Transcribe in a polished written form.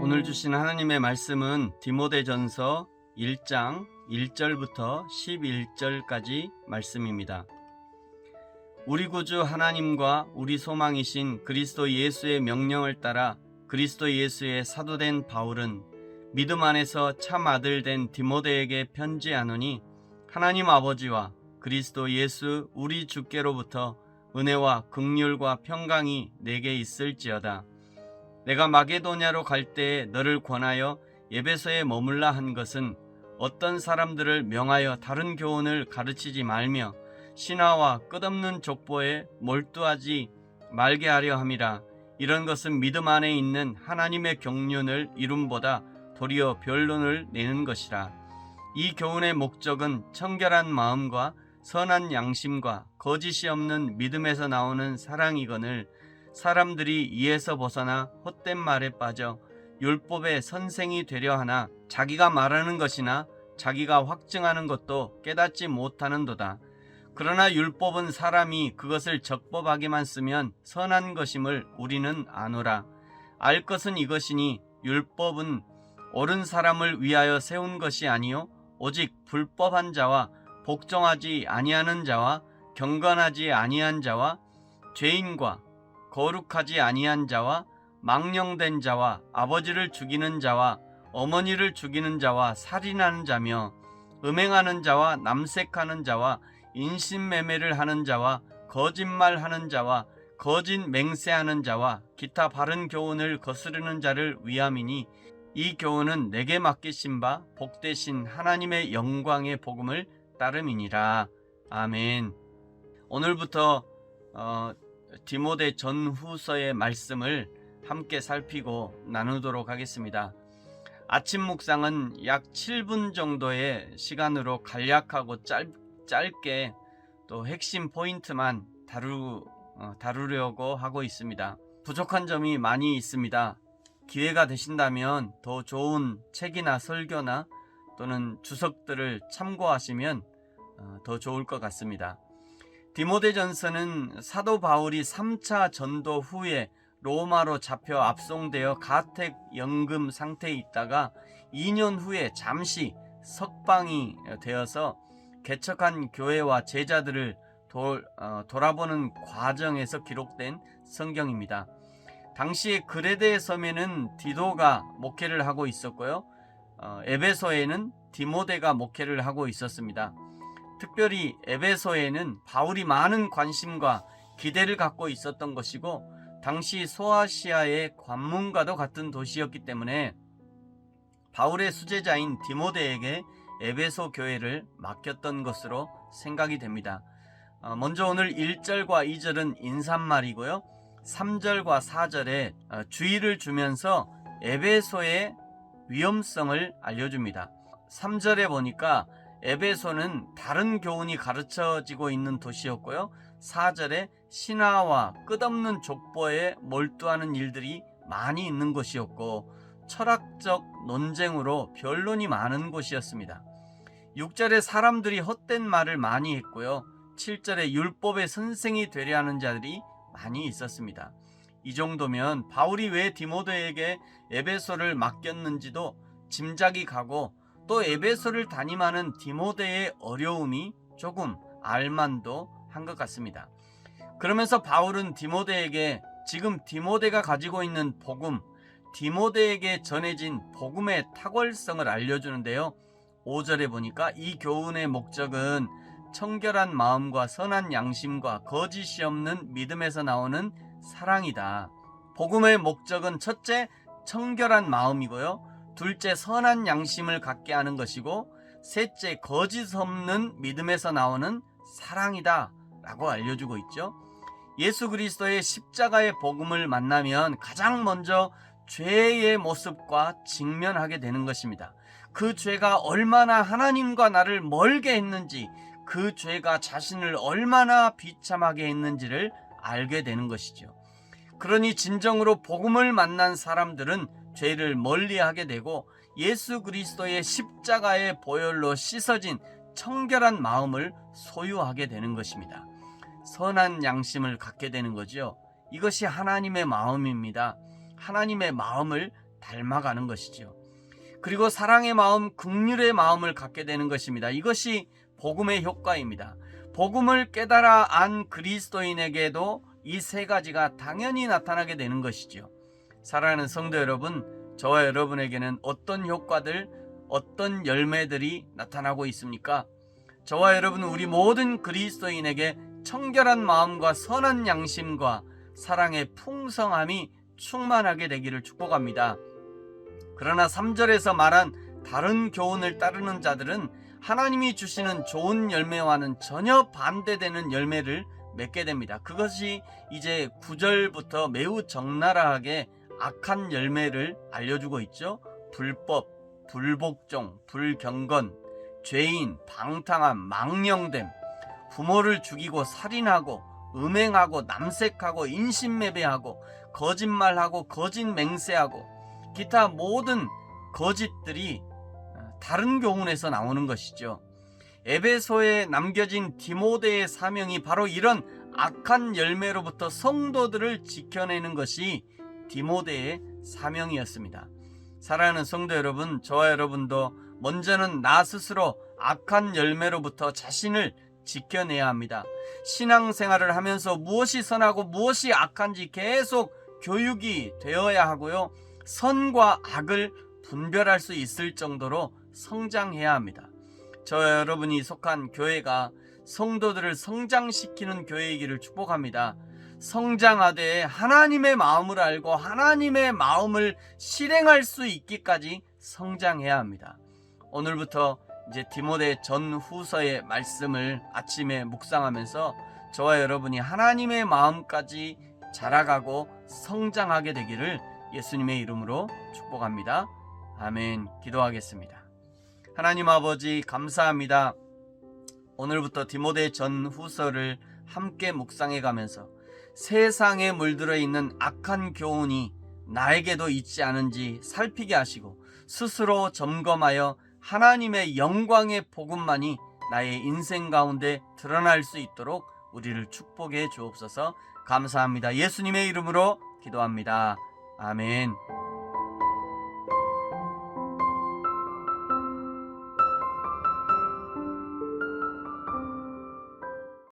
오늘 주신 하나님의 말씀은 디모데전서 1장 1절부터 11절까지 말씀입니다. 우리 구주 하나님과 우리 소망이신 그리스도 예수의 명령을 따라 그리스도 예수의 사도된 바울은 믿음 안에서 참 아들 된 디모데에게 편지하노니, 하나님 아버지와 그리스도 예수 우리 주께로부터 은혜와 긍휼과 평강이 내게 있을지어다. 내가 마게도냐로 갈 때에 너를 권하여 에베소에 머물라 한 것은 어떤 사람들을 명하여 다른 교훈을 가르치지 말며 신화와 끝없는 족보에 몰두하지 말게 하려 함이라. 이런 것은 믿음 안에 있는 하나님의 경륜을 이룸보다 도리어 변론을 내는 것이라. 이 교훈의 목적은 청결한 마음과 선한 양심과 거짓이 없는 믿음에서 나오는 사랑이거늘, 사람들이 이에서 벗어나 헛된 말에 빠져 율법의 선생이 되려 하나 자기가 말하는 것이나 자기가 확증하는 것도 깨닫지 못하는도다. 그러나 율법은 사람이 그것을 적법하게만 쓰면 선한 것임을 우리는 아노라. 알 것은 이것이니 율법은 옳은 사람을 위하여 세운 것이 아니요 오직 불법한 자와 복종하지 아니하는 자와 경건하지 아니한 자와 죄인과 거룩하지 아니한 자와 망령된 자와 아버지를 죽이는 자와 어머니를 죽이는 자와 살인하는 자며 음행하는 자와 남색하는 자와 인신매매를 하는 자와 거짓말하는 자와 거짓 맹세하는 자와 기타 바른 교훈을 거스르는 자를 위함이니, 이 교훈은 내게 맡기신 바 복되신 하나님의 영광의 복음을 따름이니라. 아멘. 오늘부터 디모데 전후서의 말씀을 함께 살피고 나누도록 하겠습니다. 아침 묵상은 약 7분 정도의 시간으로 간략하고 짧게 또 핵심 포인트만 다루려고 하고 있습니다. 부족한 점이 많이 있습니다. 기회가 되신다면 더 좋은 책이나 설교나 또는 주석들을 참고하시면 더 좋을 것 같습니다. 디모데전서는 사도 바울이 3차 전도 후에 로마로 잡혀 압송되어 가택 연금 상태에 있다가 2년 후에 잠시 석방이 되어서 개척한 교회와 제자들을 돌아보는 과정에서 기록된 성경입니다. 당시 그레데 섬에는 디도가 목회를 하고 있었고요, 에베소에는 디모데가 목회를 하고 있었습니다. 특별히 에베소에는 바울이 많은 관심과 기대를 갖고 있었던 것이고, 당시 소아시아의 관문과도 같은 도시였기 때문에 바울의 수제자인 디모데에게 에베소 교회를 맡겼던 것으로 생각이 됩니다. 먼저 오늘 1절과 2절은 인사말이고요, 3절과 4절에 주의를 주면서 에베소의 위험성을 알려줍니다. 3절에 보니까 에베소는 다른 교훈이 가르쳐지고 있는 도시였고요, 4절에 신화와 끝없는 족보에 몰두하는 일들이 많이 있는 곳이었고, 철학적 논쟁으로 변론이 많은 곳이었습니다. 6절에 사람들이 헛된 말을 많이 했고요, 7절에 율법의 선생이 되려 하는 자들이 많이 있었습니다. 이 정도면 바울이 왜 디모데에게 에베소를 맡겼는지도 짐작이 가고, 또 에베소를 담임하는 디모데의 어려움이 조금 알만도 한 것 같습니다. 그러면서 바울은 디모데에게 지금 디모데가 가지고 있는 복음, 디모데에게 전해진 복음의 탁월성을 알려주는데요, 5절에 보니까 이 교훈의 목적은 청결한 마음과 선한 양심과 거짓이 없는 믿음에서 나오는 사랑이다. 복음의 목적은 첫째, 청결한 마음이고요, 둘째, 선한 양심을 갖게 하는 것이고, 셋째, 거짓 없는 믿음에서 나오는 사랑이다 라고 알려주고 있죠. 예수 그리스도의 십자가의 복음을 만나면 가장 먼저 죄의 모습과 직면하게 되는 것입니다. 그 죄가 얼마나 하나님과 나를 멀게 했는지, 그 죄가 자신을 얼마나 비참하게 했는지를 알게 되는 것이죠. 그러니 진정으로 복음을 만난 사람들은 죄를 멀리하게 되고 예수 그리스도의 십자가의 보혈로 씻어진 청결한 마음을 소유하게 되는 것입니다. 선한 양심을 갖게 되는 거죠. 이것이 하나님의 마음입니다. 하나님의 마음을 닮아가는 것이죠. 그리고 사랑의 마음, 긍휼의 마음을 갖게 되는 것입니다. 이것이 복음의 효과입니다. 복음을 깨달아 안 그리스도인에게도 이 세 가지가 당연히 나타나게 되는 것이죠. 사랑하는 성도 여러분, 저와 여러분에게는 어떤 효과들, 어떤 열매들이 나타나고 있습니까? 저와 여러분, 우리 모든 그리스도인에게 청결한 마음과 선한 양심과 사랑의 풍성함이 충만하게 되기를 축복합니다. 그러나 3절에서 말한 다른 교훈을 따르는 자들은 하나님이 주시는 좋은 열매와는 전혀 반대되는 열매를 맺게 됩니다. 그것이 이제 9절부터 매우 적나라하게 악한 열매를 알려주고 있죠. 불법, 불복종, 불경건, 죄인, 방탕함, 망령됨, 부모를 죽이고 살인하고 음행하고 남색하고 인신매매하고 거짓말하고 거짓 맹세하고 기타 모든 거짓들이 다른 교훈에서 나오는 것이죠. 에베소에 남겨진 디모데의 사명이 바로 이런 악한 열매로부터 성도들을 지켜내는 것이 디모데의 사명이었습니다. 사랑하는 성도 여러분, 저와 여러분도 먼저는 나 스스로 악한 열매로부터 자신을 지켜내야 합니다. 신앙생활을 하면서 무엇이 선하고 무엇이 악한지 계속 교육이 되어야 하고요. 선과 악을 분별할 수 있을 정도로 성장해야 합니다. 저와 여러분이 속한 교회가 성도들을 성장시키는 교회이기를 축복합니다. 성장하되 하나님의 마음을 알고 하나님의 마음을 실행할 수 있기까지 성장해야 합니다. 오늘부터 이제 디모데 전후서의 말씀을 아침에 묵상하면서 저와 여러분이 하나님의 마음까지 자라가고 성장하게 되기를 예수님의 이름으로 축복합니다. 아멘. 기도하겠습니다. 하나님 아버지, 감사합니다. 오늘부터 디모데 전후서를 함께 묵상해 가면서 세상에 물들어 있는 악한 교훈이 나에게도 있지 않은지 살피게 하시고 스스로 점검하여 하나님의 영광의 복음만이 나의 인생 가운데 드러날 수 있도록 우리를 축복해 주옵소서. 감사합니다. 예수님의 이름으로 기도합니다. 아멘.